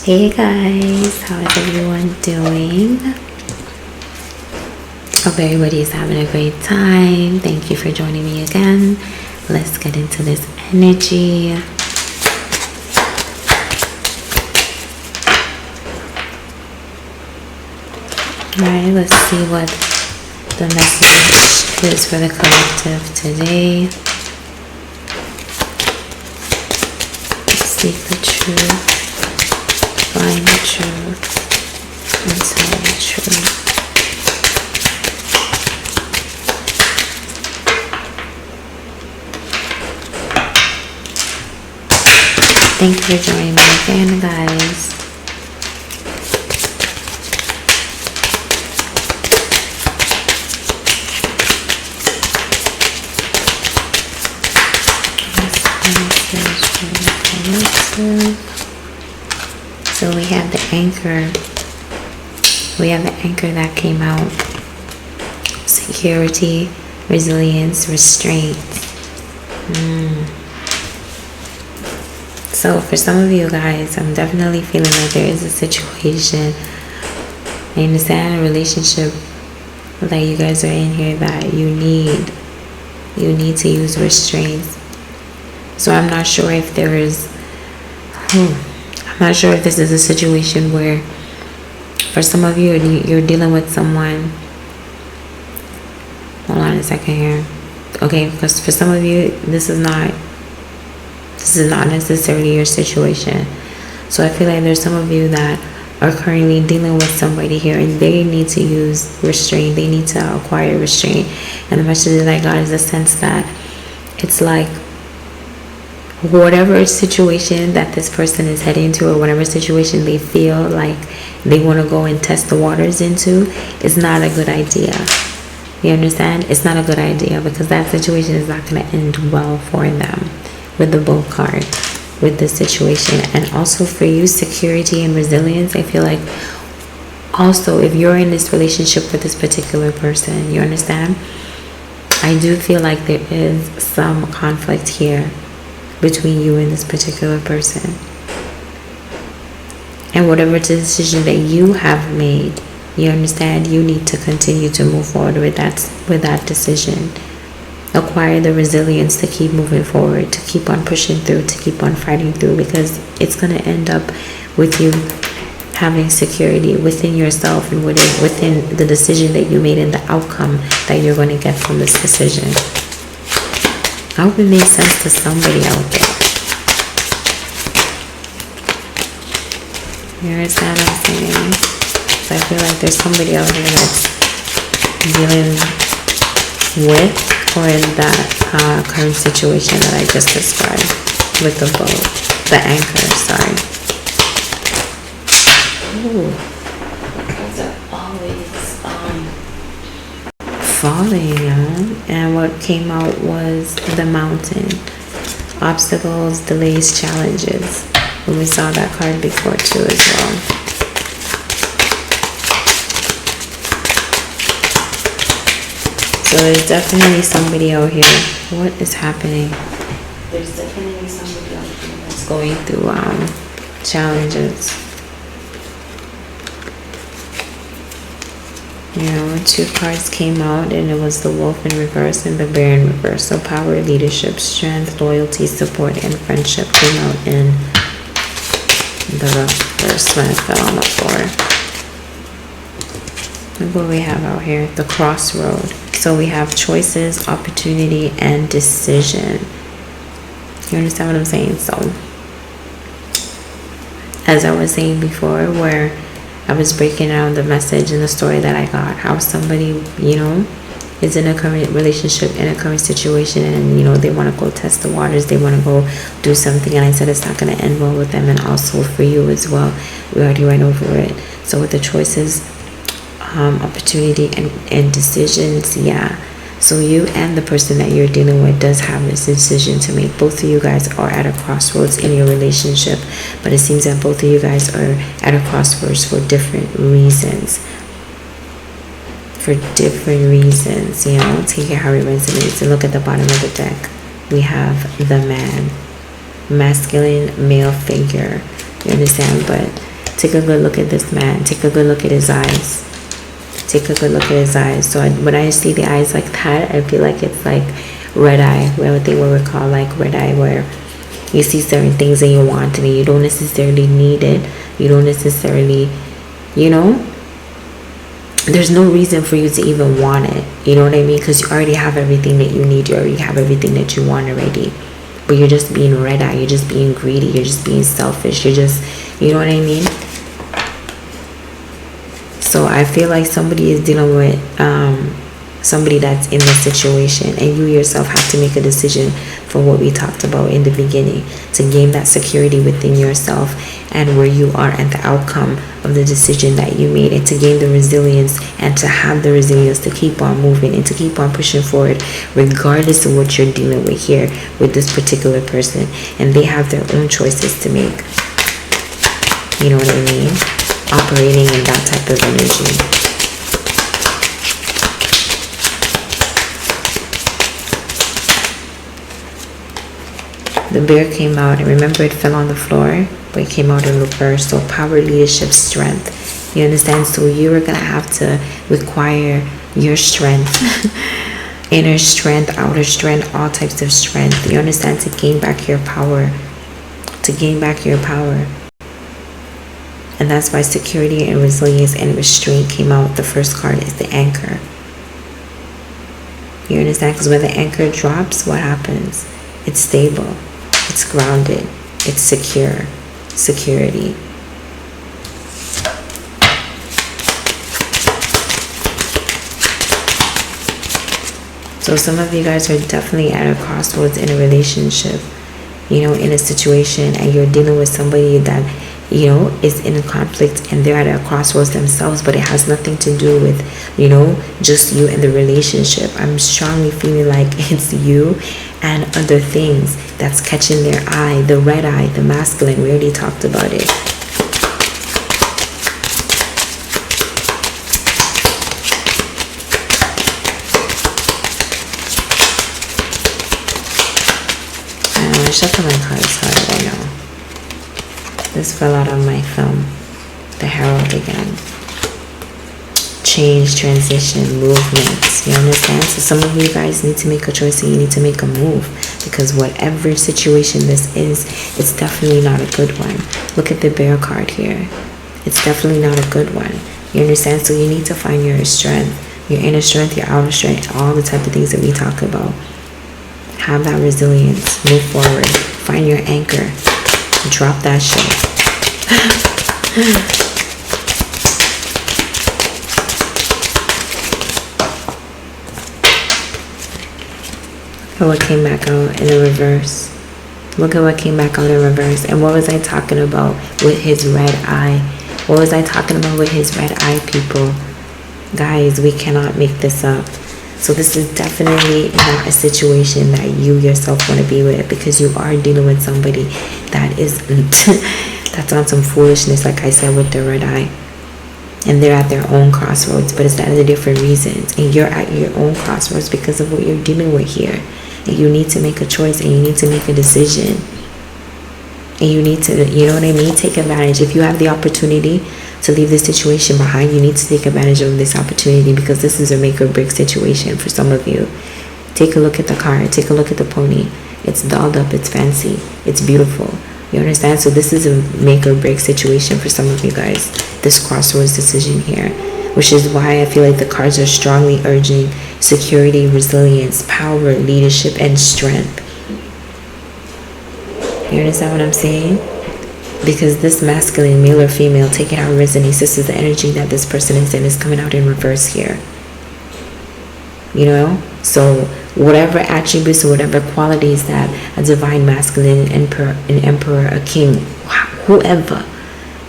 Hey guys, how is everyone doing? Hope everybody's having a great time. Thank you for joining me again. Let's get into this energy. Alright, let's see what the message is for the collective today. Seek the truth. Find the truth and tell the truth. Thank you for joining me again, guys. So we have the anchor. We have the anchor that came out. Security, resilience, restraint. So for some of you guys, I'm definitely feeling like there is a situation. I understand a relationship that you guys are in here that you need to use restraints. So I'm not sure if there is. I'm not sure if this is a situation where, for some of you, you're dealing with someone. Hold on a second here. Okay, because for some of you, this is not necessarily your situation. So I feel like there's some of you that are currently dealing with somebody here, and they need to use restraint. They need to acquire restraint. And the message that I got is a sense that it's like, whatever situation that this person is heading to, or whatever situation they feel like they want to go and test the waters into, is not a good idea. You understand? It's not a good idea, because that situation is not going to end well for them. With the Bull card, with this situation. And also for you, security and resilience, I feel like also if you're in this relationship with this particular person, you understand, I do feel like there is some conflict here between you and this particular person. And whatever decision that you have made, you understand, you need to continue to move forward with that decision. Acquire the resilience to keep moving forward, to keep on pushing through, to keep on fighting through, because it's going to end up with you having security within yourself and within the decision that you made and the outcome that you're going to get from this decision. I hope it makes sense to somebody out there. You understand what I'm saying? So I feel like there's somebody out there that's dealing with or in that current situation that I just described with the boat, the anchor, sorry. Ooh, those are always falling, and what came out was the mountain. Obstacles, delays, challenges. And we saw that card before too as well. So there's definitely somebody out here. What is happening? There's definitely somebody out here that's going through challenges. You know, 2 cards came out, and it was the Wolf in reverse and the Bear in reverse. So power, leadership, strength, loyalty, support, and friendship came out in the reverse when it fell on the floor. Look what we have out here. The crossroad. So we have choices, opportunity, and decision. You understand what I'm saying? So, as I was saying before, where I was breaking down the message and the story that I got, how somebody, is in a current relationship, in a current situation, and, they want to go test the waters, they want to go do something, and I said it's not going to end well with them, and also for you as well. We already went over it. So with the choices, opportunity and decisions, so you and the person that you're dealing with does have this decision to make. Both of you guys are at a crossroads in your relationship, but it seems that both of you guys are at a crossroads for different reasons. Take it how it resonates. And look at the bottom of the deck. We have the man, masculine male figure. You understand? But Take a good look at this man. Take a good look at his eyes. Take a good look at his eyes. So when I see the eyes like that, I feel like it's like red eye. What we call like red eye, where you see certain things and you want it and you don't necessarily need it. You don't necessarily, you know, there's no reason for you to even want it. You know what I mean? Because you already have everything that you need. You already have everything that you want already. But you're just being red eye. You're just being greedy. You're just being selfish. You're just, you know what I mean? So I feel like somebody is dealing with somebody that's in this situation, and you yourself have to make a decision for what we talked about in the beginning, to gain that security within yourself and where you are and the outcome of the decision that you made, and to gain the resilience and to have the resilience to keep on moving and to keep on pushing forward regardless of what you're dealing with here with this particular person. And they have their own choices to make, you know what I mean, operating in that type of energy. The bear came out, and remember it fell on the floor, but it came out in reverse. So power, leadership, strength. You understand? So you are going to have to require your strength, inner strength, outer strength, all types of strength. You understand? To gain back your power. To gain back your power. And that's why security and resilience and restraint came out. The first card is the anchor. You understand? Because when the anchor drops, what happens? It's stable. It's grounded. It's secure. Security. So some of you guys are definitely at a crossroads in a relationship, you know, in a situation, and you're dealing with somebody that, you know, is in a conflict, and they're at a crossroads themselves, but it has nothing to do with, you know, just you and the relationship. I'm strongly feeling like it's you and other things that's catching their eye. The red eye, the masculine, we already talked about it. Shuffle my cards hard, I know. This fell out on my film. The Herald again. Change, transition, movement. You understand? So some of you guys need to make a choice, and you need to make a move, because whatever situation this is, it's definitely not a good one. Look at the bear card here. It's definitely not a good one. You understand? So you need to find your strength, your inner strength, your outer strength, all the type of things that we talk about. Have that resilience. Move forward. Find your anchor. Drop that shit. Look at what came back out in the reverse. Look at what came back out in reverse. And what was I talking about with his red eye? What was I talking about with his red eye, people? Guys, we cannot make this up. So this is definitely not a situation that you yourself want to be with, because you are dealing with somebody that is that's on some foolishness, like I said, with the red eye. And they're at their own crossroads, but it's at the different reasons. And you're at your own crossroads because of what you're dealing with here. And you need to make a choice, and you need to make a decision. And you need to, you know what I mean, take advantage. If you have the opportunity to leave this situation behind, you need to take advantage of this opportunity, because this is a make or break situation for some of you. Take a look at the card. Take a look at the pony. It's dolled up. It's fancy. It's beautiful. You understand? So this is a make or break situation for some of you guys. This crossroads decision here, which is why I feel like the cards are strongly urging security, resilience, power, leadership, and strength. You understand what I'm saying? Because this masculine, male or female, take it how it resonates. This is the energy that this person is in, is coming out in reverse here. You know? So whatever attributes or whatever qualities that a divine masculine, an emperor, a king, whoever,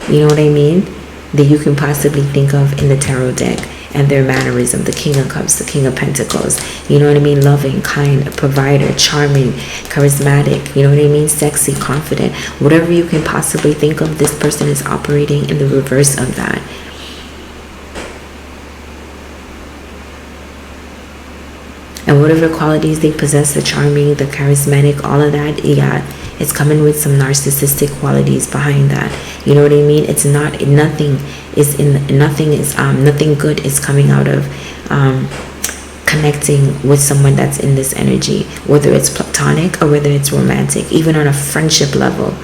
you know what I mean, that you can possibly think of in the tarot deck, and their mannerism, the King of Cups, the King of Pentacles, you know what I mean, loving, kind, a provider, charming, charismatic, you know what I mean, sexy, confident, whatever you can possibly think of, this person is operating in the reverse of that. And whatever qualities they possess, the charming, the charismatic, all of that, yeah, it's coming with some narcissistic qualities behind that. You know what I mean? It's not, nothing good is coming out of connecting with someone that's in this energy, whether it's platonic or whether it's romantic. Even on a friendship level,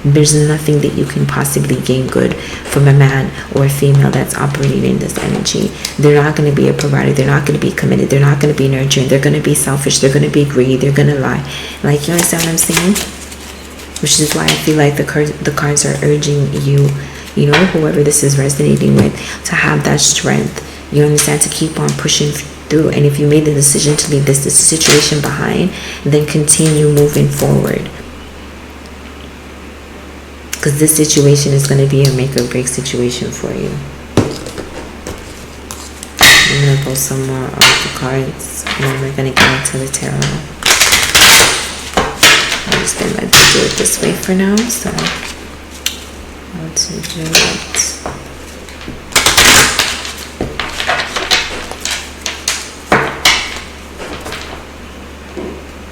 there's nothing that you can possibly gain good from a man or a female that's operating in this energy. They're not going to be a provider. They're not going to be committed. They're not going to be nurturing. They're going to be selfish. They're going to be greedy. They're going to lie. Like, you understand what I'm saying? Which is why I feel like the cards are urging you, you know, whoever this is resonating with, to have that strength. You understand? To keep on pushing through. And if you made the decision to leave this situation behind, then continue moving forward. Because this situation is going to be a make or break situation for you. I'm going to pull some more of the cards, and then we're going to get into the tarot. I'm just going to let you do it this way for now. So, how to do it.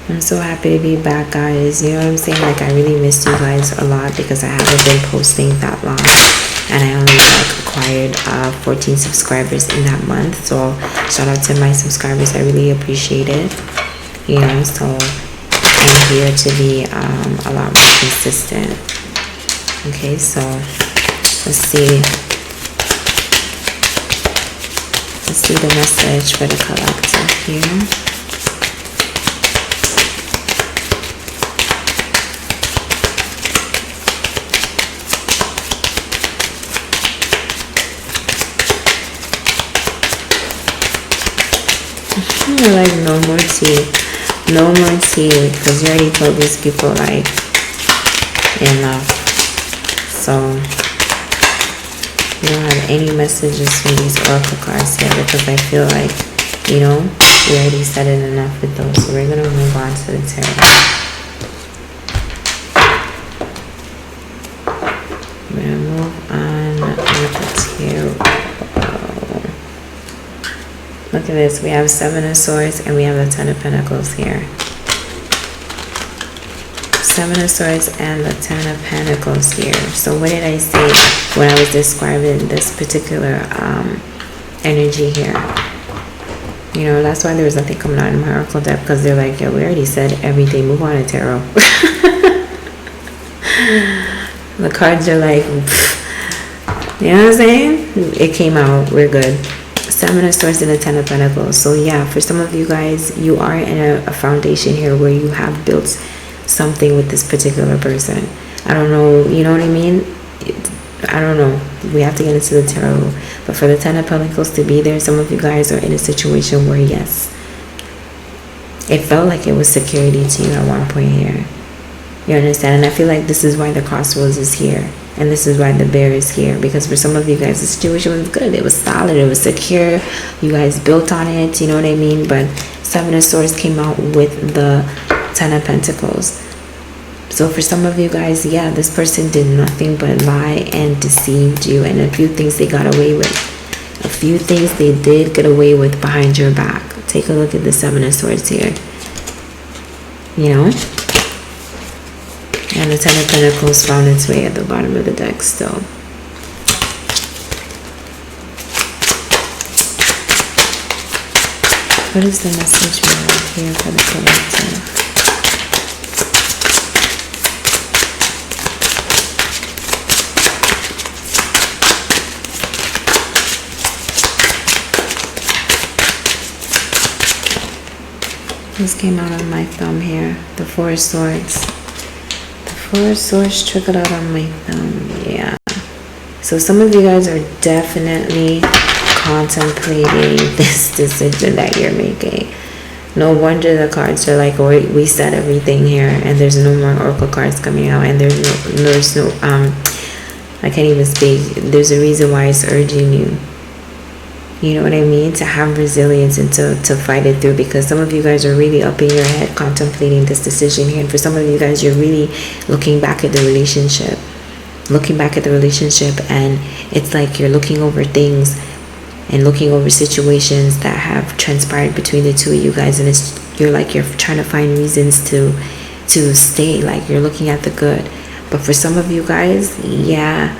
I'm so happy to be back, guys. You know what I'm saying? Like, I really missed you guys a lot because I haven't been posting that long, and I only acquired 14 subscribers in that month. So shout out to my subscribers. I really appreciate it. You know, so I'm here to be a lot more consistent. Okay, so let's see the message for the collective here. Like, no more tea, because you already told these people, like, enough. So you don't have any messages from these oracle cards here, because I feel like, you know, we already said it enough with those. So we're gonna move on to the tarot. We're gonna move on with the tarot. Look at this. We have 7 of Swords and we have the 10 of Pentacles here. 7 of Swords and the 10 of Pentacles here. So what did I say when I was describing this particular energy here? You know, that's why there was nothing coming out in my oracle deck, because they're like, yeah, we already said everything. Move on to tarot. The cards are like, pfft. You know what I'm saying? It came out. We're good. 7 of Swords and the 10 of Pentacles. So yeah, for some of you guys, you are in a foundation here where you have built something with this particular person. I don't know, you know what I mean? I don't know. We have to get into the tarot. But for the 10 of Pentacles to be there, some of you guys are in a situation where, yes, it felt like it was security to you at one point here. You understand? And I feel like this is why the Crossroads is here. And this is why the Bear is here. Because for some of you guys, the situation was good. It was solid. It was secure. You guys built on it. You know what I mean? But 7 of Swords came out with the 10 of Pentacles. So for some of you guys, yeah, this person did nothing but lie and deceived you. And a few things they got away with. A few things they did get away with behind your back. Take a look at the 7 of Swords here. You know? And the 10 of Pentacles found its way at the bottom of the deck still. What is the message we have here for the collective? This came out on my thumb here. The 4 of Swords. 4 of Swords trickled out on my thumb. Yeah. So some of you guys are definitely contemplating this decision that you're making. No wonder the cards are like, oh, we said everything here, and there's no more oracle cards coming out, and there's no I can't even speak. There's a reason why it's urging you. You know what I mean? To have resilience and to fight it through, because some of you guys are really up in your head contemplating this decision here. And for some of you guys, you're really looking back at the relationship. And it's like you're looking over things and looking over situations that have transpired between the two of you guys, and you're trying to find reasons to stay, like you're looking at the good. But for some of you guys, yeah,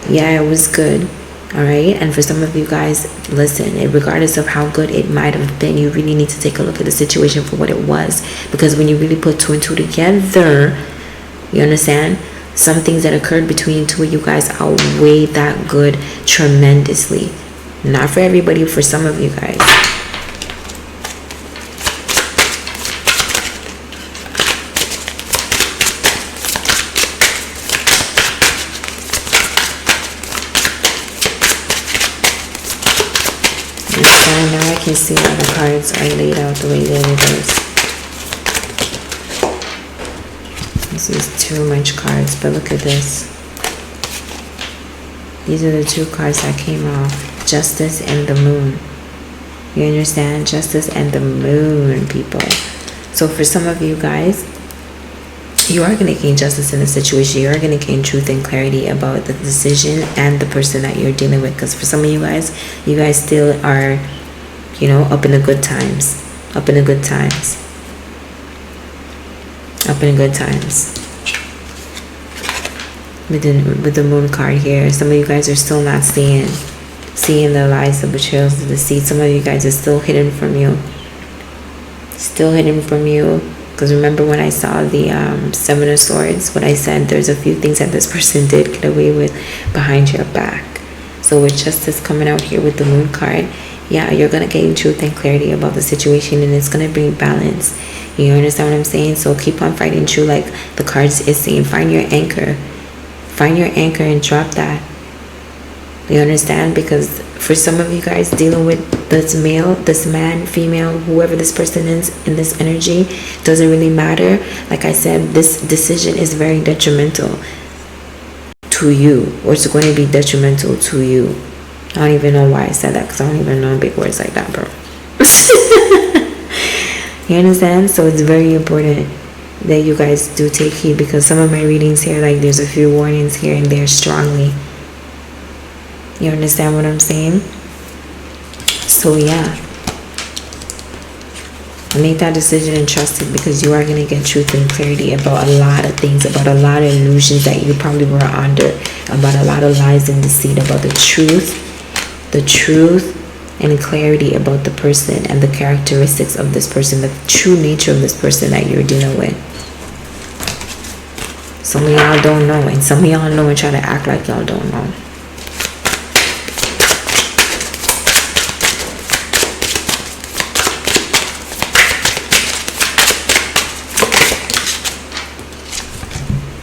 it was good. All right. And for some of you guys, listen, regardless of how good it might have been, you really need to take a look at the situation for what it was. Because when you really put two and two together, you understand, some things that occurred between two of you guys outweigh that good tremendously. Not for everybody, for some of you guys. Now I can see how the cards are laid out the way that it is. This is too much cards, but look at this. These are the two cards that came off. Justice and the Moon. You understand? Justice and the Moon, people. So for some of you guys, you are going to gain justice in the situation. You are going to gain truth and clarity about the decision and the person that you're dealing with. Because for some of you guys still are, you know, up in the good times. Up in the good times. Up in the good times. With the Moon card here, some of you guys are still not seeing the lies, the betrayals, the deceit. Some of you guys are still hidden from you. Still hidden from you. Because remember when I saw the Seven of Swords, what I said, there's a few things that this person did get away with behind your back. So with justice coming out here with the Moon card, yeah, you're going to gain truth and clarity about the situation, and it's going to bring balance. You understand what I'm saying? So keep on fighting true, like the cards is saying. Find your anchor. Find your anchor and drop that. You understand? Because for some of you guys dealing with this male, this man, female, whoever this person is in this energy, doesn't really matter. Like I said, this decision is very detrimental to you, or it's going to be detrimental to you. I don't even know why I said that, because I don't even know big words like that, bro. You understand? So it's very important that you guys do take heed, because some of my readings here, like there's a few warnings here and there strongly. You understand what I'm saying? So yeah, make that decision and trust it, because you are going to get truth and clarity about a lot of things, about a lot of illusions that you probably were under, about a lot of lies and deceit, about the truth and clarity about the person and the characteristics of this person, the true nature of this person that you're dealing with. Some of y'all don't know, and some of y'all know and try to act like y'all don't know.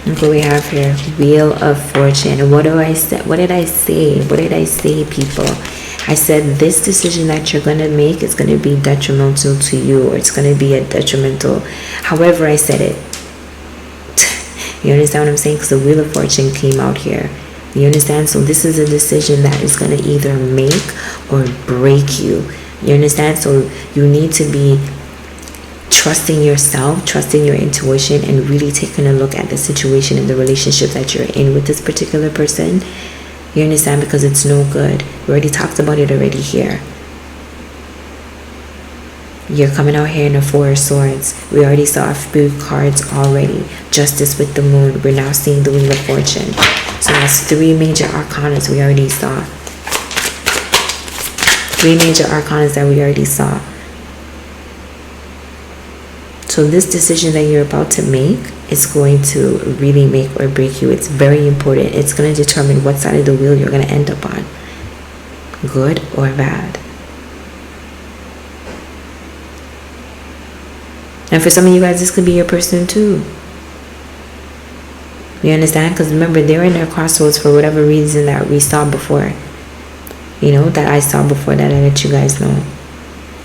Look what we have here. Wheel of Fortune. What did I say, people? I said this decision that you're going to make is going to be detrimental to you, or it's going to be a detrimental, however I said it. You understand what I'm saying? Because the Wheel of Fortune came out here. You understand? So this is a decision that is going to either make or break you. You understand? So you need to be trusting yourself, trusting your intuition, and really taking a look at the situation and the relationship that you're in with this particular person. You understand? Because it's no good. We already talked about it already here. You're coming out here in the Four of Swords. We already saw a few cards already. Justice with the Moon. We're now seeing the Wheel of Fortune. So that's three major arcanas we already saw. Three major arcanas that we already saw. So this decision that you're about to make is going to really make or break you. It's very important. It's going to determine what side of the wheel you're going to end up on. Good or bad. And for some of you guys, this could be your person too. You understand? Because remember, they're in their crossroads for whatever reason that we saw before. You know, that I saw before, that I let you guys know.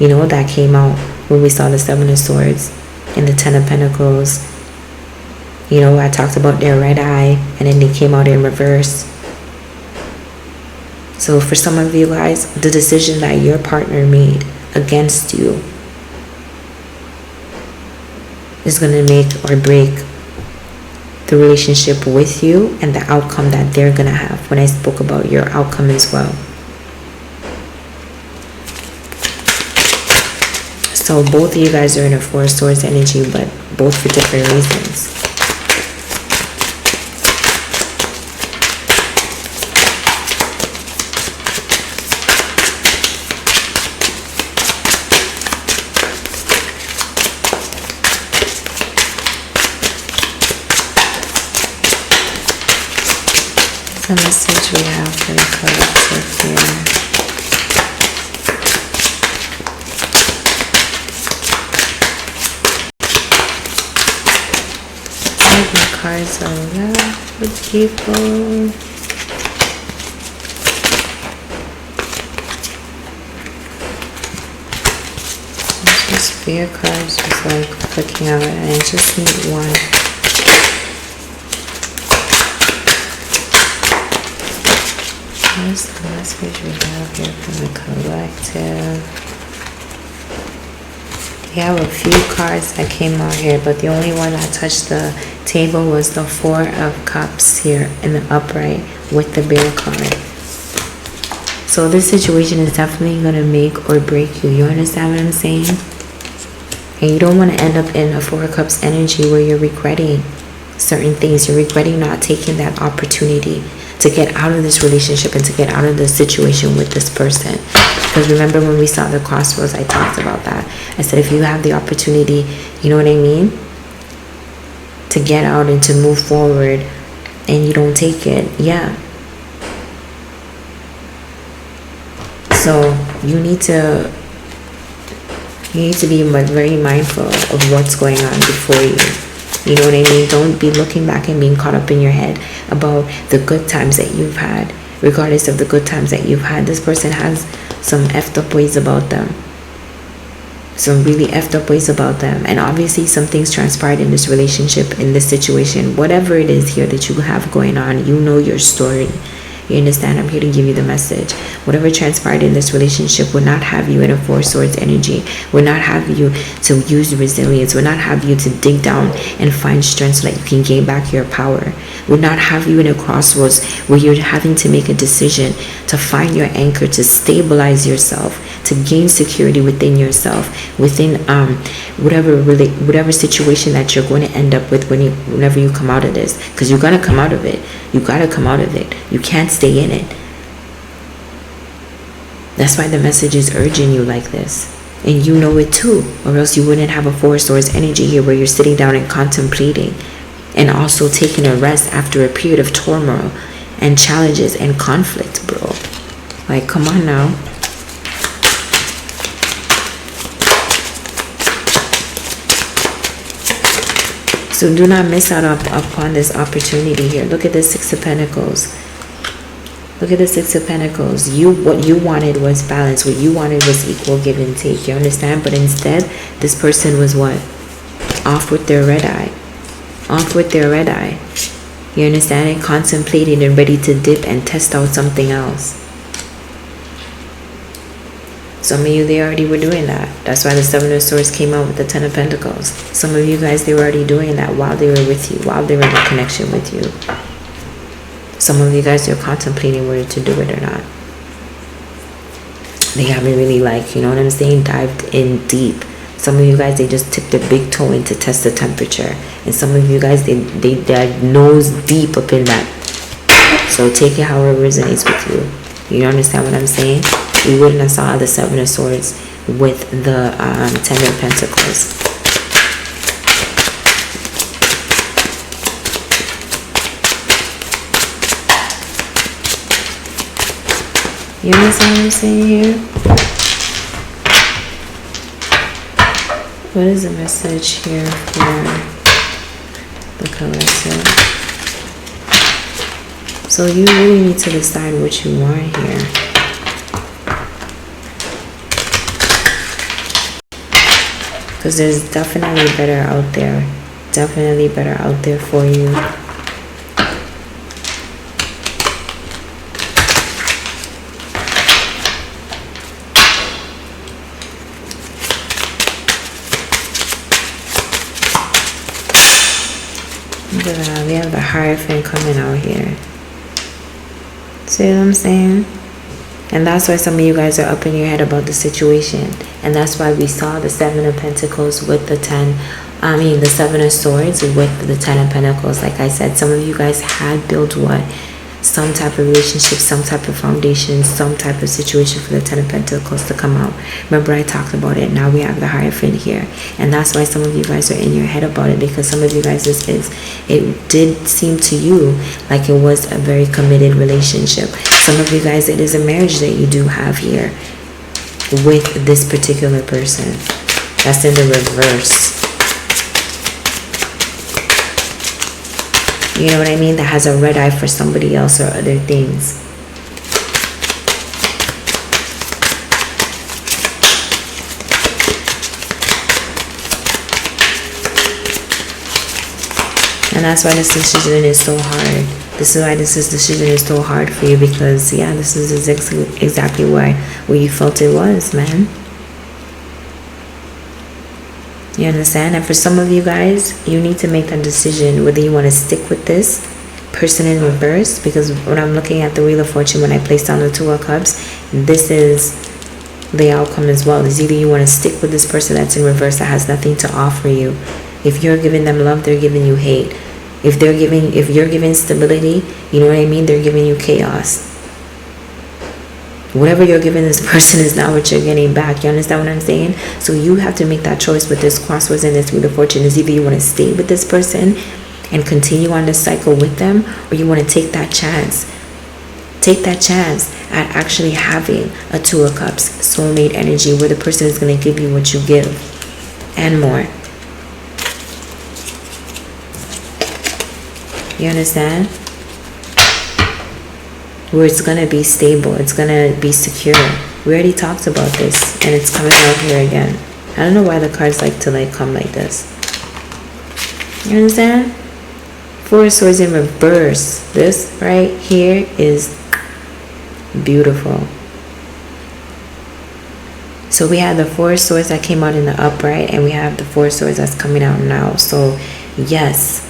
You know, that came out when we saw the Seven of Swords and the Ten of Pentacles. You know, I talked about their red eye, and then they came out in reverse. So for some of you guys, the decision that your partner made against you is going to make or break the relationship with you and the outcome that they're going to have, when I spoke about your outcome as well. So both of you guys are in a Four of Swords energy, but both for different reasons. The message we have for the collective here. The cards are left with people. Just fear cards just like clicking out, and I just need one. What's the message we have here from the collective? We have a few cards that came out here, but the only one that touched the table was the Four of Cups here in the upright with the Bear card. So this situation is definitely going to make or break you. You understand what I'm saying? And you don't want to end up in a Four of Cups energy where you're regretting certain things. You're regretting not taking that opportunity to get out of this relationship and to get out of the situation with this person. Because remember when we saw the crossroads, I talked about that. I said if you have the opportunity, you know what I mean, to get out and to move forward, and you don't take it, yeah. So you need to be very mindful of what's going on before you. You know what I mean? Don't be looking back and being caught up in your head about the good times that you've had. Regardless of the good times that you've had, this person has some effed up ways about them. Some really effed up ways about them. And obviously some things transpired in this relationship, in this situation. Whatever it is here that you have going on, you know your story. You understand? I'm here to give you the message. Whatever transpired in this relationship would not have you in a Four Swords energy. Would not have you to use resilience. Would not have you to dig down and find strength so that you can gain back your power. Would not have you in a crossroads where you're having to make a decision to find your anchor, to stabilize yourself, to gain security within yourself, within whatever situation that you're going to end up with whenever you come out of this. Because you're going to come out of it. You got to come out of it. You can't stay in it. That's why the message is urging you like this. And you know it too, or else you wouldn't have a Four Swords energy here where you're sitting down and contemplating and also taking a rest after a period of turmoil and challenges and conflict, bro. Like, come on now. So do not miss out upon this opportunity here. Look at the Six of Pentacles. Look at the Six of Pentacles. What you wanted was balance. What you wanted was equal give and take. You understand? But instead, this person was what? Off with their red eye. Off with their red eye. You understand it? Contemplating and ready to dip and test out something else. Some of you, they already were doing that. That's why the Seven of Swords came out with the Ten of Pentacles. Some of you guys, they were already doing that while they were with you, while they were in a connection with you. Some of you guys, you're contemplating whether to do it or not. They haven't really, like, you know what I'm saying, dived in deep. Some of you guys, they just tipped their big toe in to test the temperature. And some of you guys, they dive nose deep up in that. So take it however resonates with you. You understand what I'm saying? We wouldn't have saw the Seven of Swords with the Ten of Pentacles. You understand what I'm saying here? What is the message here for the collective? So you really need to decide what you want here. Because there's definitely better out there. Definitely better out there for you. Look at that. We have the Hierophant coming out here. See what I'm saying? And that's why some of you guys are up in your head about the situation. And that's why we saw the Seven of Pentacles with the the Seven of Swords with the Ten of Pentacles. Like I said, some of you guys had built what? Some type of relationship, some type of foundation, some type of situation for the Ten of Pentacles to come out. Remember, I talked about it. Now we have the Hierophant here. And that's why some of you guys are in your head about it, because some of you guys, it did seem to you like it was a very committed relationship. Some of you guys, it is a marriage that you do have here with this particular person. That's in the reverse. You know what I mean? That has a red eye for somebody else or other things. And that's why this decision is so hard. This is why this decision is so hard for you, because yeah, this is exactly where you felt it was, man. You understand? And for some of you guys, you need to make that decision whether you want to stick with this person in reverse. Because when I'm looking at the Wheel of Fortune, when I place down the Two of Cups, this is the outcome as well. Is either you want to stick with this person that's in reverse that has nothing to offer you. If you're giving them love, they're giving you hate. If you're giving stability, you know what I mean? They're giving you chaos. Whatever you're giving this person is not what you're getting back. You understand what I'm saying? So you have to make that choice with this crossroads and this Wheel of Fortune. Is either you want to stay with this person and continue on the cycle with them, or you want to take that chance. Take that chance at actually having a Two of Cups, soulmate energy, where the person is going to give you what you give and more. You understand? Where it's going to be stable, it's going to be secure. We already talked about this, and it's coming out here again. I don't know why the cards like to come like this. You understand? Four of Swords in reverse. This right here is beautiful. So we have the Four of Swords that came out in the upright, and we have the Four of Swords that's coming out now. So yes,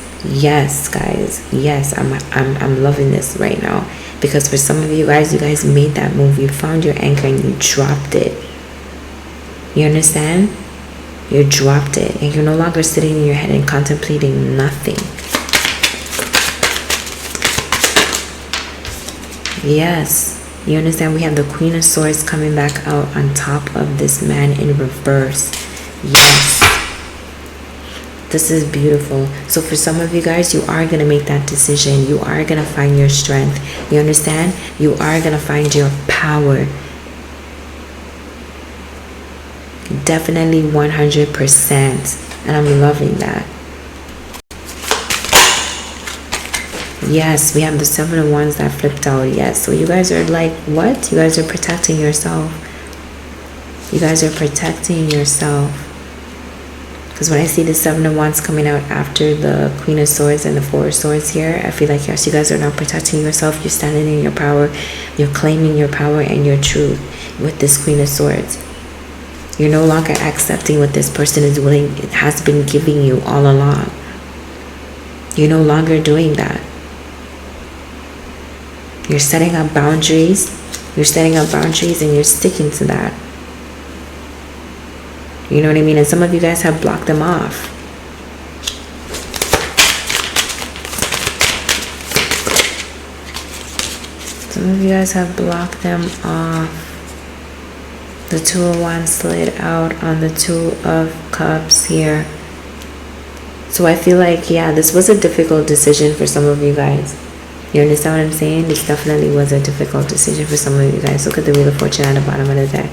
guys, yes, I'm loving this right now. Because for some of you guys made that move. You found your anchor and you dropped it. You understand? You dropped it. And you're no longer sitting in your head and contemplating nothing. Yes. You understand? We have the Queen of Swords coming back out on top of this man in reverse. Yes. This is beautiful. So for some of you guys, you are going to make that decision. You are going to find your strength. You understand? You are going to find your power. Definitely 100%. And I'm loving that. Yes, we have the Seven of Wands that flipped out. Yes. So you guys are like, what? You guys are protecting yourself. You guys are protecting yourself. Because when I see the Seven of Wands coming out after the Queen of Swords and the Four of Swords here, I feel like, yes, you guys are now protecting yourself. You're standing in your power. You're claiming your power and your truth with this Queen of Swords. You're no longer accepting what this person has been giving you all along. You're no longer doing that. You're setting up boundaries. You're setting up boundaries and you're sticking to that. You know what I mean? And some of you guys have blocked them off. Some of you guys have blocked them off. The Two of Wands slid out on the Two of Cups here. So I feel like, yeah, this was a difficult decision for some of you guys. You understand what I'm saying? This definitely was a difficult decision for some of you guys. Look at the Wheel of Fortune at the bottom of the deck.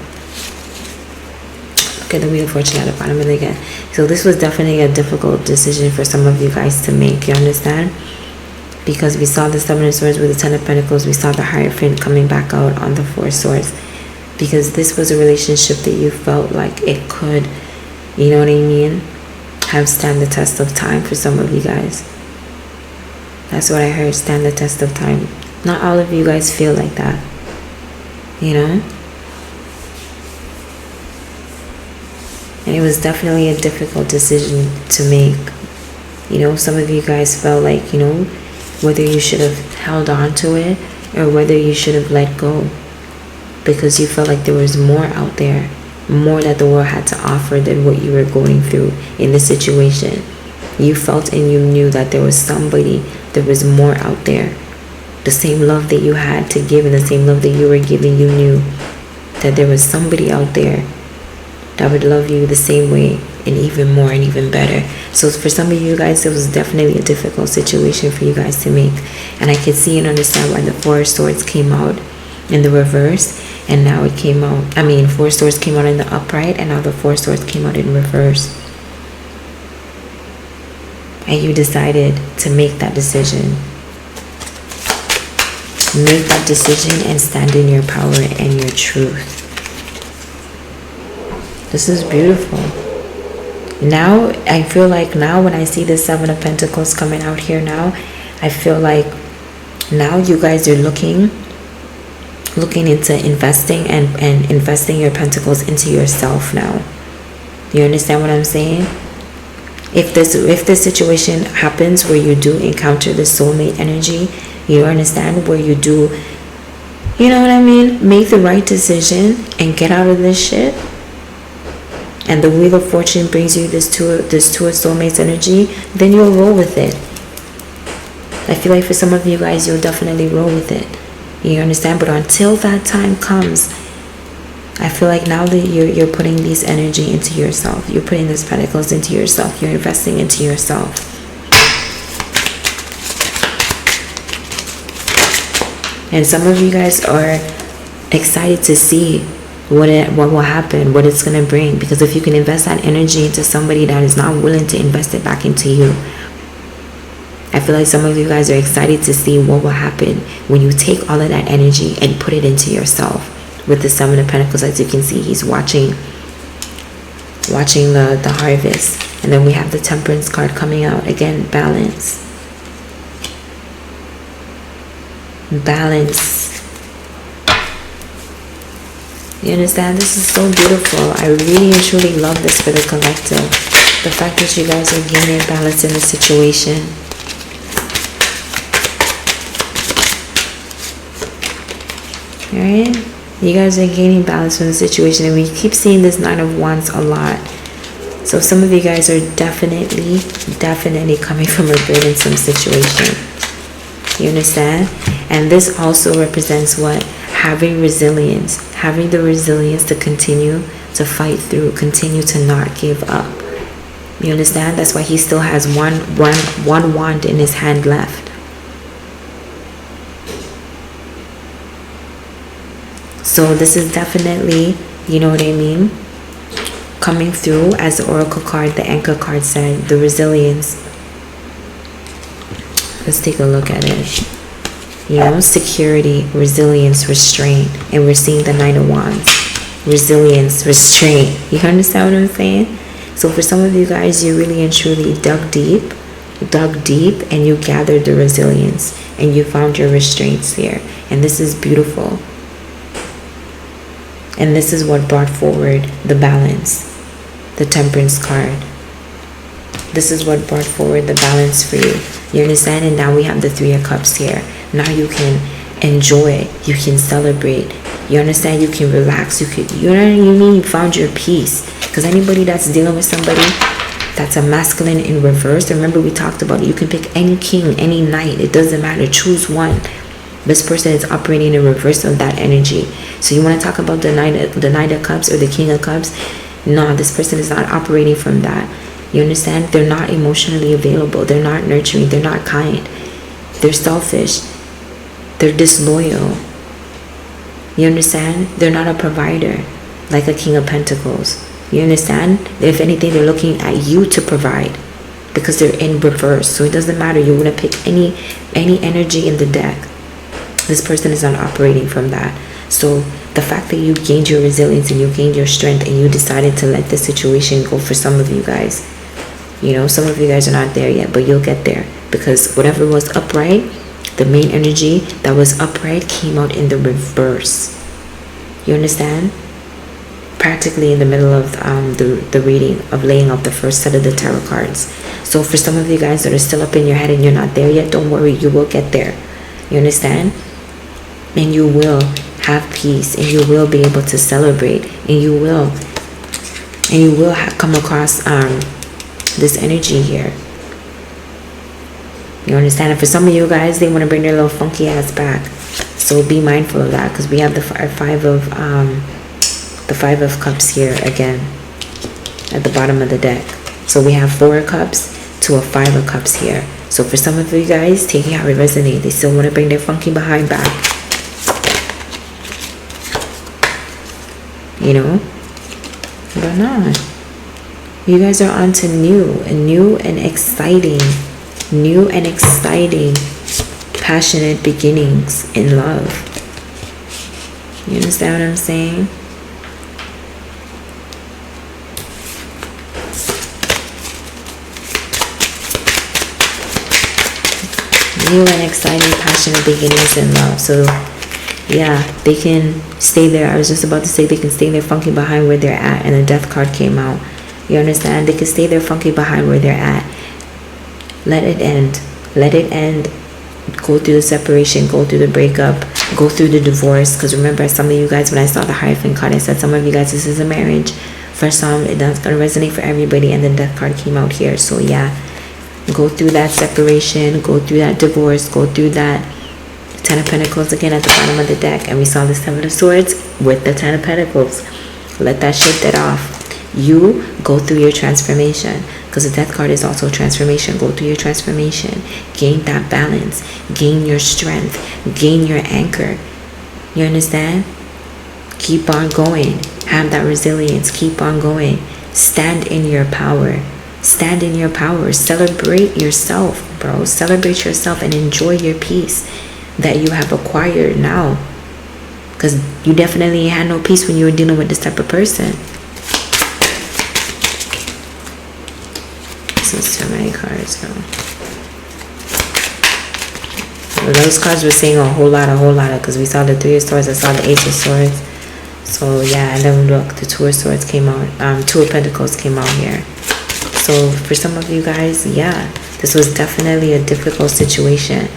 Look at the Wheel of Fortune at the bottom of the deck. So this was definitely a difficult decision for some of you guys to make. You understand? Because we saw the Seven of Swords with the Ten of Pentacles. We saw the Hierophant coming back out on the Four of Swords. Because this was a relationship that you felt like it could, you know what I mean, have stand the test of time for some of you guys. That's what I heard, stand the test of time. Not all of you guys feel like that, you know? And it was definitely a difficult decision to make. You know, some of you guys felt like, you know, whether you should have held on to it or whether you should have let go. because you felt like there was more out there, more that the world had to offer than what you were going through in the situation. You felt and you knew that there was somebody, there was more out there. The same love that you had to give and the same love that you were giving, you knew that there was somebody out there that would love you the same way and even more and even better. So for some of you guys, it was definitely a difficult situation for you guys to make. And I can see and understand why the Four of Swords came out in the reverse, and now it came out, Four of Swords came out in the upright, and now the Four of Swords came out in reverse. And you decided to make that decision. Make that decision and stand in your power and your truth. This is beautiful. Now, I feel like now when I see the Seven of Pentacles coming out here now, I feel like now you guys are looking into investing and investing your pentacles into yourself now. You understand what I'm saying? If this situation happens where you do encounter the soulmate energy, you understand, where you do, you know what I mean, make the right decision and get out of this shit, and the Wheel of Fortune brings you this two of soulmates energy, then you'll roll with it. I feel like for some of you guys, you'll definitely roll with it. You understand? But until that time comes, I feel like now that you're putting this energy into yourself, you're putting these pentacles into yourself, you're investing into yourself. And some of you guys are excited to see what will happen, what it's going to bring. Because if you can invest that energy into somebody that is not willing to invest it back into you, I feel like some of you guys are excited to see what will happen when you take all of that energy and put it into yourself. With the Seven of Pentacles, as you can see, he's watching the harvest. And then we have the Temperance card coming out. Again, balance. Balance. You understand? This is so beautiful. I really and truly love this for the collective. The fact that you guys are gaining balance in the situation. Alright? You guys are gaining balance from the situation. And we keep seeing this Nine of Wands a lot. So some of you guys are definitely coming from a burdensome situation. You understand? And this also represents what? Having resilience. Having the resilience to continue to fight through. Continue to not give up. You understand? That's why he still has one wand in his hand left. So this is definitely, you know what I mean, coming through as the Oracle card, the Anchor card said, the resilience. Let's take a look at it. You know, security, resilience, restraint. And we're seeing the Nine of Wands. Resilience, restraint. You understand what I'm saying? So for some of you guys, you really and truly dug deep, and you gathered the resilience. And you found your restraints here. And this is beautiful. And this is what brought forward the balance, the Temperance card. This is what brought forward the balance for you. You understand? And now we have the Three of Cups here. Now you can enjoy. You can celebrate. You understand? You can relax. You know what I mean? You found your peace. Because anybody that's dealing with somebody that's a masculine in reverse, remember we talked about it. You can pick any king, any knight. It doesn't matter. Choose one. This person is operating in reverse of that energy. So you want to talk about the Knight of Cups or the King of Cups? No, this person is not operating from that. You understand? They're not emotionally available. They're not nurturing. They're not kind. They're selfish. They're disloyal. You understand? They're not a provider like a King of Pentacles. You understand? If anything, they're looking at you to provide because they're in reverse. So it doesn't matter. You want to pick any energy in the deck. This person is not operating from that. So the fact that you gained your resilience and you gained your strength and you decided to let the situation go, for some of you guys, you know, some of you guys are not there yet, but you'll get there, because whatever was upright, the main energy that was upright came out in the reverse. You understand? Practically in the middle of the reading of laying out the first set of the tarot cards. So for some of you guys that are still up in your head and you're not there yet, don't worry, you will get there. You understand? And you will have peace, and you will be able to celebrate, and you will come across this energy here. You understand? And for some of you guys, they want to bring their little funky ass back. So be mindful of that, because we have the five of cups here again at the bottom of the deck. So we have 4 of cups to a 5 of cups here. So for some of you guys, take it how it resonates. They still want to bring their funky behind back. You know? But not. You guys are on to new and exciting, passionate beginnings in love. You understand what I'm saying? New and exciting, passionate beginnings in love. So yeah, they can stay there. I was just about to say they can stay there funky behind where they're at, and the death card came out. You understand? They can stay there funky behind where they're at. Let it end. Let it end. Go through the separation, go through the breakup, go through the divorce. Because remember, some of you guys, when I saw the Hierophant card, I said some of you guys, this is a marriage. For some, that's going to resonate for everybody, and then death card came out here. So yeah, go through that separation, go through that divorce, go through that 10 of Pentacles again at the bottom of the deck. And we saw the 7 of Swords with the 10 of Pentacles. Let that shake that off. You go through your transformation, because the death card is also transformation. Go through your transformation, gain that balance, gain your strength, gain your anchor. You understand? Keep on going. Have that resilience. Keep on going. Stand in your power. Stand in your power. Celebrate yourself, bro. Celebrate yourself and enjoy your peace that you have acquired now, because you definitely had no peace when you were dealing with this type of person. So many cards, girl. Well, those cards were saying a whole lot, because we saw the 3 of Swords, I saw the 8 of Swords. So yeah, and then look, the 2 of Swords came out, 2 of Pentacles came out here. So for some of you guys, yeah, this was definitely a difficult situation,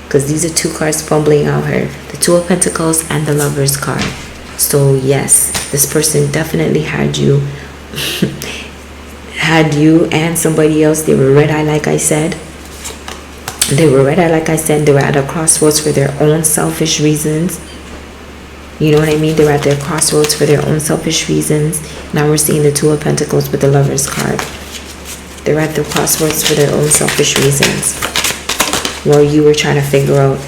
because these are 2 cards fumbling out here, the 2 of Pentacles and the Lover's card. So yes, this person definitely had you had you and somebody else. They were red-eye, like I said. They were at a crossroads for their own selfish reasons. You know what I mean? They were at their crossroads for their own selfish reasons. Now we're seeing the 2 of Pentacles with the Lover's card. They're at the crossroads for their own selfish reasons, while you were trying to figure out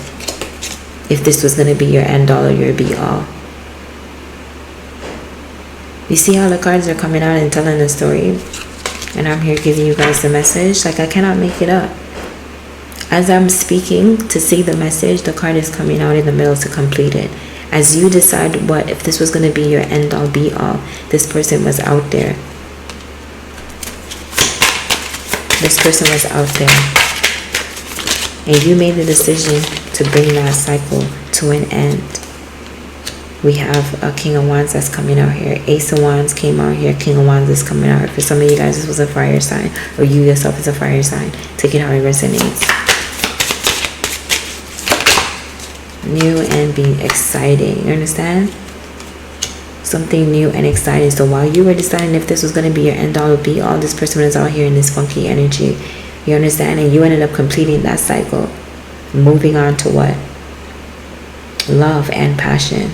if this was going to be your end all or your be all. You see how the cards are coming out and telling the story? And I'm here giving you guys the message. Like, I cannot make it up. As I'm speaking to say the message, the card is coming out in the middle to complete it. As you decide what, if this was going to be your end all be all, this person was out there. This person was out there. And you made the decision to bring that cycle to an end. We have a King of Wands that's coming out here. Ace of Wands came out here. King of Wands is coming out here. For some of you guys, this was a fire sign, or you yourself is a fire sign. Take it how it resonates. New and being exciting. You understand? Something new and exciting. So while you were deciding if this was going to be your end all or be all, this person was out here in this funky energy. You understand? And you ended up completing that cycle. Moving on to what? Love and passion.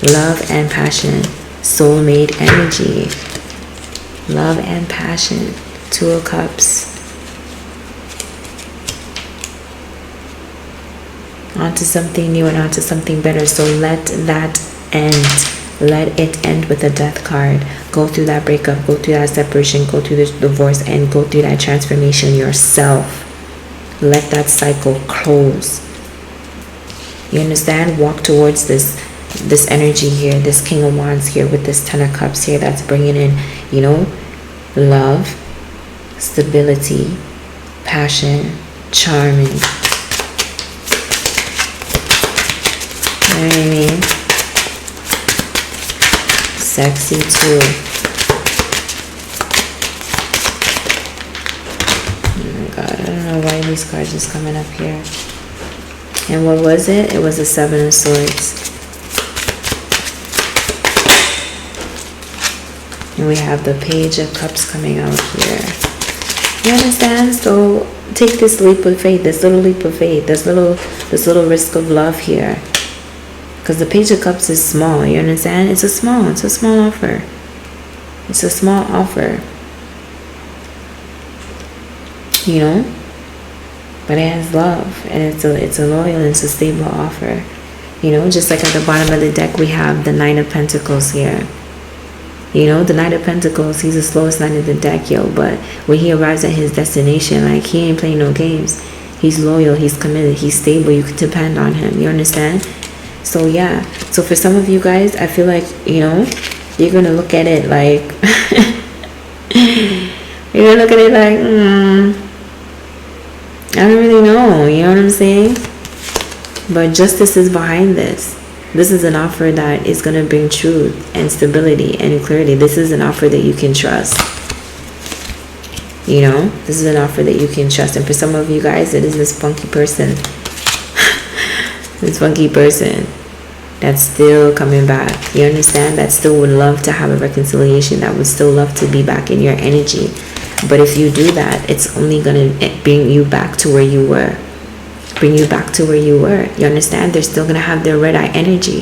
Love and passion. Soulmate energy. Love and passion. 2 of Cups. Onto something new and onto something better. So let that end. Let it end with the Death card. Go through that breakup. Go through that separation. Go through the divorce. And go through that transformation yourself. Let that cycle close. You understand? Walk towards this energy here, this King of Wands here with this 10 of Cups here, that's bringing in, you know, love, stability, passion, charming. You know what I mean? Sexy too. Oh my God, I don't know why these cards just coming up here. And what was it? It was the Seven of Swords. And we have the Page of Cups coming out here. You understand? So take this leap of faith, this little leap of faith, this little risk of love here. Because the Page of Cups is small, you understand? It's a small offer. It's a small offer. You know? But it has love, and it's a loyal and it's a stable offer. You know, just like at the bottom of the deck we have the Nine of Pentacles here. You know, the Knight of Pentacles, he's the slowest knight of the deck, yo. But when he arrives at his destination, like, he ain't playing no games. He's loyal, he's committed, he's stable. You can depend on him, you understand? So, yeah. So, for some of you guys, I feel like, you know, you're going to look at it like... you're going to look at it like, I don't really know, you know what I'm saying? But justice is behind this. This is an offer that is going to bring truth and stability and clarity. This is an offer that you can trust. You know, this is an offer that you can trust. And for some of you guys, it is this funky person. This funky person that's still coming back. You understand? That still would love to have a reconciliation. That would still love to be back in your energy. But if you do that, it's only going to bring you back to where you were. Bring you back to where you were. You understand? They're still going to have their red eye energy.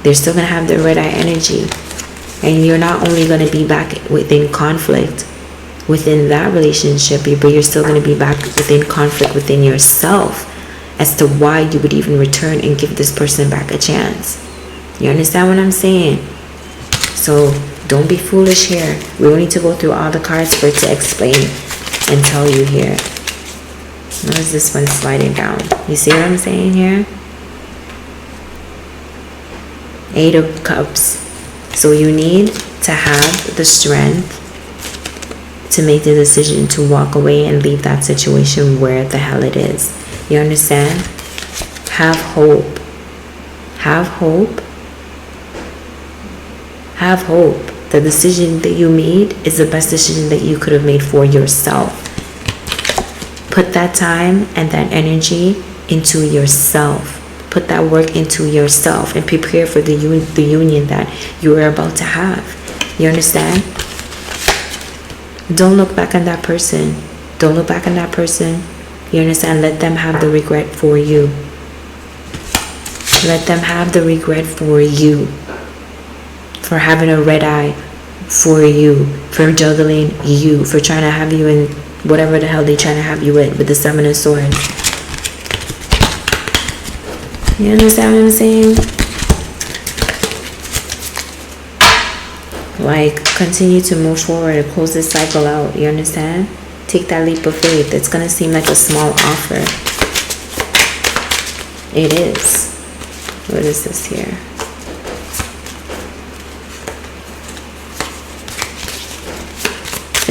They're still going to have their red eye energy. And you're not only going to be back within conflict within that relationship, but you're still going to be back within conflict within yourself as to why you would even return and give this person back a chance. You understand what I'm saying? So don't be foolish here. We will need to go through all the cards for it to explain and tell you here. How is this one sliding down? You see what I'm saying here? Eight of Cups. So you need to have the strength to make the decision to walk away and leave that situation where the hell it is. You understand? Have hope. Have hope. Have hope. The decision that you made is the best decision that you could have made for yourself. Put that time and that energy into yourself. Put that work into yourself and prepare for the union that you are about to have. You understand? Don't look back on that person. Don't look back on that person. You understand? Let them have the regret for you. Let them have the regret for you. For having a red eye for you. For juggling you. For trying to have you in whatever the hell they're trying to have you with the Seven of Swords. You understand what I'm saying? Like, continue to move forward and close this cycle out. You understand? Take that leap of faith. It's going to seem like a small offer. It is. What is this here?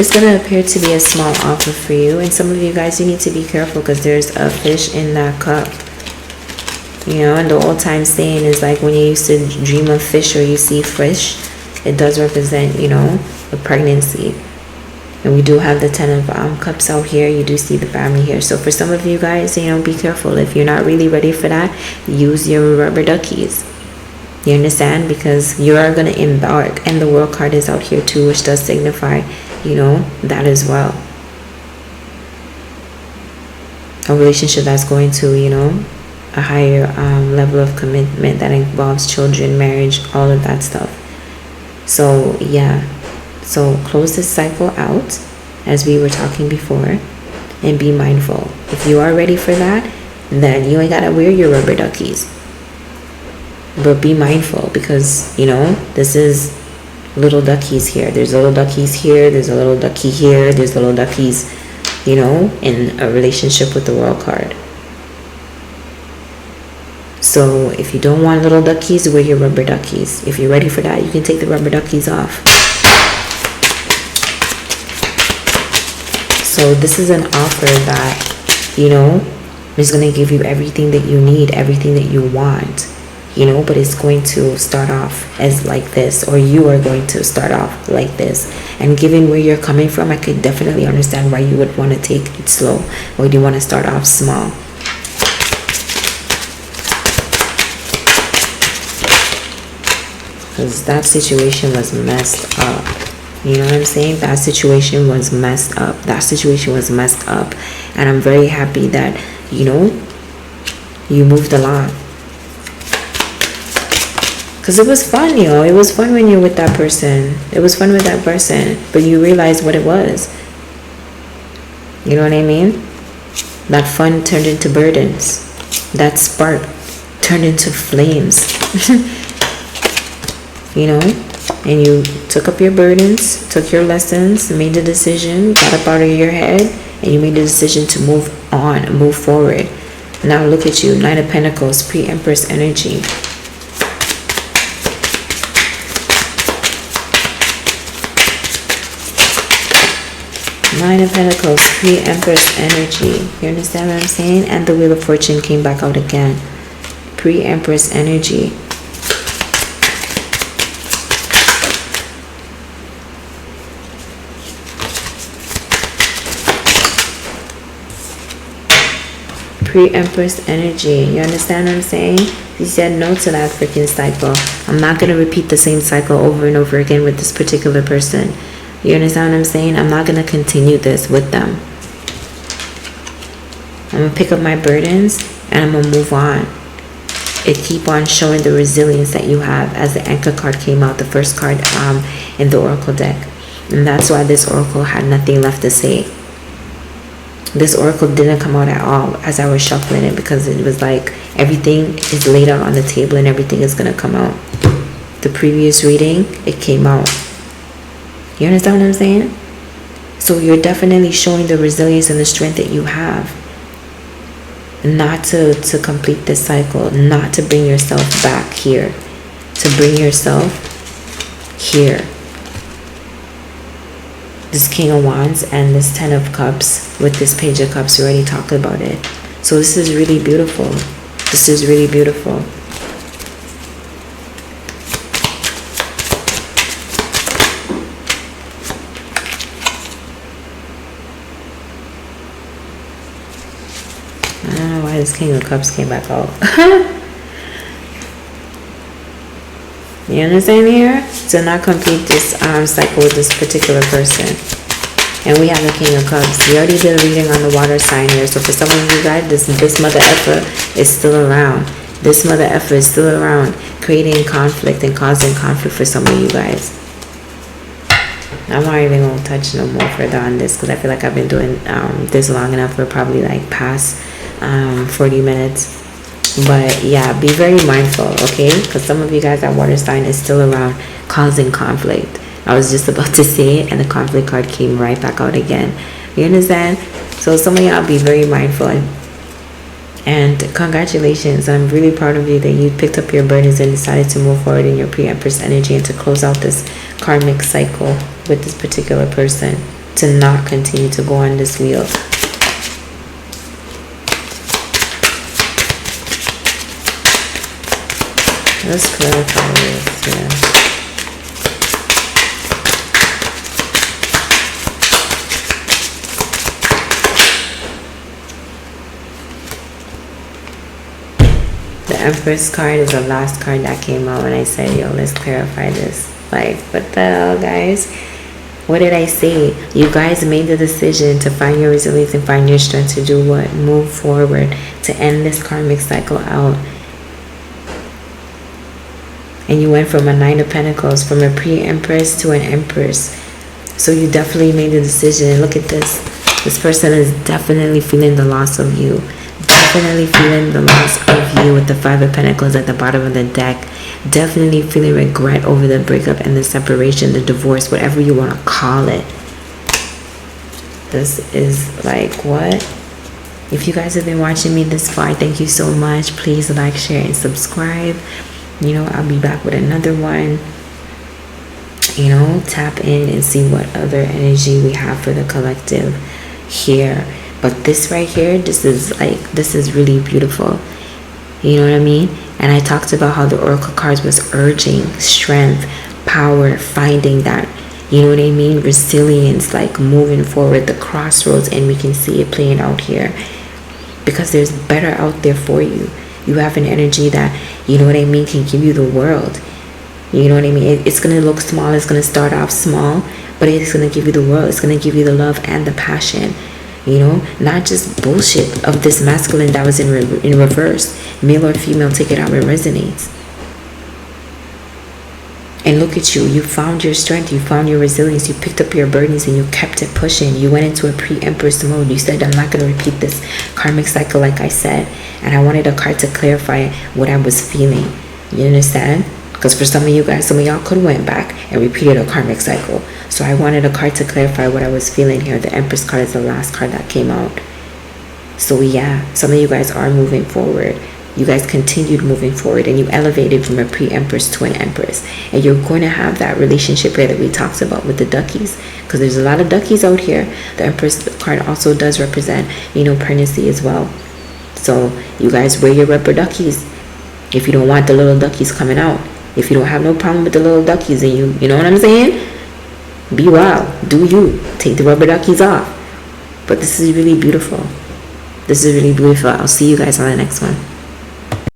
It's going to appear to be a small offer for you. And some of you guys, you need to be careful because there's a fish in that cup. You know, and the old time saying is like when you used to dream of fish or you see fish, it does represent, you know, a pregnancy. And we do have the Ten of Cups out here. You do see the family here. So for some of you guys, you know, be careful. If you're not really ready for that, use your rubber duckies. You understand? Because you are going to embark. And the World card is out here too, which does signify, you know, that as well. A relationship that's going to, you know, a higher level of commitment that involves children, marriage, all of that stuff. So yeah, so close this cycle out as we were talking before and be mindful. If you are ready for that, then you ain't gotta wear your rubber duckies, but be mindful because, you know, this is little duckies here. There's little duckies here, there's a little ducky here, there's little duckies, you know, in a relationship with the World card. So if you don't want little duckies, wear your rubber duckies. If you're ready for that, you can take the rubber duckies off. So this is an offer that, you know, is going to give you everything that you need, everything that you want. you know, but it's going to start off as like this, or you are going to start off like this. And given where you're coming from, I could definitely understand why you would want to take it slow, or you want to start off small. Because that situation was messed up. You know what I'm saying? That situation was messed up. That situation was messed up. And I'm very happy that, you know, you moved along. Because it was fun, you know. It was fun when you're with that person. It was fun with that person. But you realize what it was. You know what I mean? That fun turned into burdens. That spark turned into flames. You know? And you took up your burdens, took your lessons, made the decision, got up out of your head, and you made the decision to move on, move forward. Now look at you, 9 of Pentacles, pre-Empress energy. Nine of Pentacles, pre-Empress energy. You understand what I'm saying? And the Wheel of Fortune came back out again. Pre-Empress energy. Pre-Empress energy. You understand what I'm saying? You said no to that freaking cycle. I'm not going to repeat the same cycle over and over again with this particular person. You understand what I'm saying? I'm not going to continue this with them. I'm going to pick up my burdens and I'm going to move on. It keep on showing the resilience that you have, as the Anchor card came out, the first card in the Oracle deck. And that's why this Oracle had nothing left to say. This Oracle didn't come out at all as I was shuffling it, because it was like everything is laid out on the table and everything is going to come out. The previous reading, it came out. You understand what I'm saying? So you're definitely showing the resilience and the strength that you have. Not to complete this cycle. Not to bring yourself back here. To bring yourself here. This King of Wands and this 10 of Cups with this Page of Cups. We already talked about it. So this is really beautiful. This is really beautiful. I don't know why this King of Cups came back out. You understand here? To not complete this cycle with this particular person. And we have the King of Cups. We already did a reading on the water sign here. So for some of you guys, this mother effer is still around. This mother effer is still around, creating conflict and causing conflict for some of you guys. I'm not even going to touch no more further on this, because I feel like I've been doing this long enough. For probably like past 40 minutes. But yeah, be very mindful, okay? Because some of you guys, that water sign is still around, causing conflict. I was just about to say it and the conflict card came right back out again. You understand? So some of y'all be very mindful. And congratulations, I'm really proud of you that you picked up your burdens and decided to move forward in your pre-Empress energy and to close out this karmic cycle with this particular person, to not continue to go on this wheel. Let's clarify this here. The Empress card is the last card that came out when I said, yo, let's clarify this. Like, what the hell, guys? What did I say? You guys made the decision to find your resilience and find your strength to do what? Move forward, to end this karmic cycle out. And you went from a 9 of Pentacles, from a pre-Empress to an Empress. So you definitely made the decision. And look at this. This person is definitely feeling the loss of you. Definitely feeling the loss of you with the 5 of Pentacles at the bottom of the deck. Definitely feeling regret over the breakup and the separation, the divorce, whatever you want to call it. This is like, what? If you guys have been watching me this far, thank you so much. Please like, share, and subscribe. You know, I'll be back with another one. You know, tap in and see what other energy we have for the collective here. But this right here, this is really beautiful. You know what I mean? And I talked about how the oracle cards was urging strength, power, finding that, you know what I mean, resilience, like moving forward, the crossroads. And we can see it playing out here because there's better out there for you. You have an energy that, you know what I mean, can give you the world. You know what I mean? It's going to look small. It's going to start off small, but it's going to give you the world. It's going to give you the love and the passion. You know, not just bullshit of this masculine that was in reverse. Male or female, take it out, it resonates. And look at you. You found your strength. You found your resilience. You picked up your burdens and you kept it pushing. You went into a pre-empress mode. You said, I'm not going to repeat this karmic cycle like I said. And I wanted a card to clarify what I was feeling. You understand? Because for some of you guys, some of y'all could have went back and repeated a karmic cycle. So I wanted a card to clarify what I was feeling here. The Empress card is the last card that came out. So yeah, some of you guys are moving forward. You guys continued moving forward and you elevated from a pre-empress to an empress. And you're going to have that relationship here that we talked about with the duckies. Because there's a lot of duckies out here. The Empress card also does represent, you know, pregnancy as well. So you guys wear your rubber duckies if you don't want the little duckies coming out. If you don't have no problem with the little duckies and you know what I'm saying? Be wild. Do you. Take the rubber duckies off. But this is really beautiful. This is really beautiful. I'll see you guys on the next one.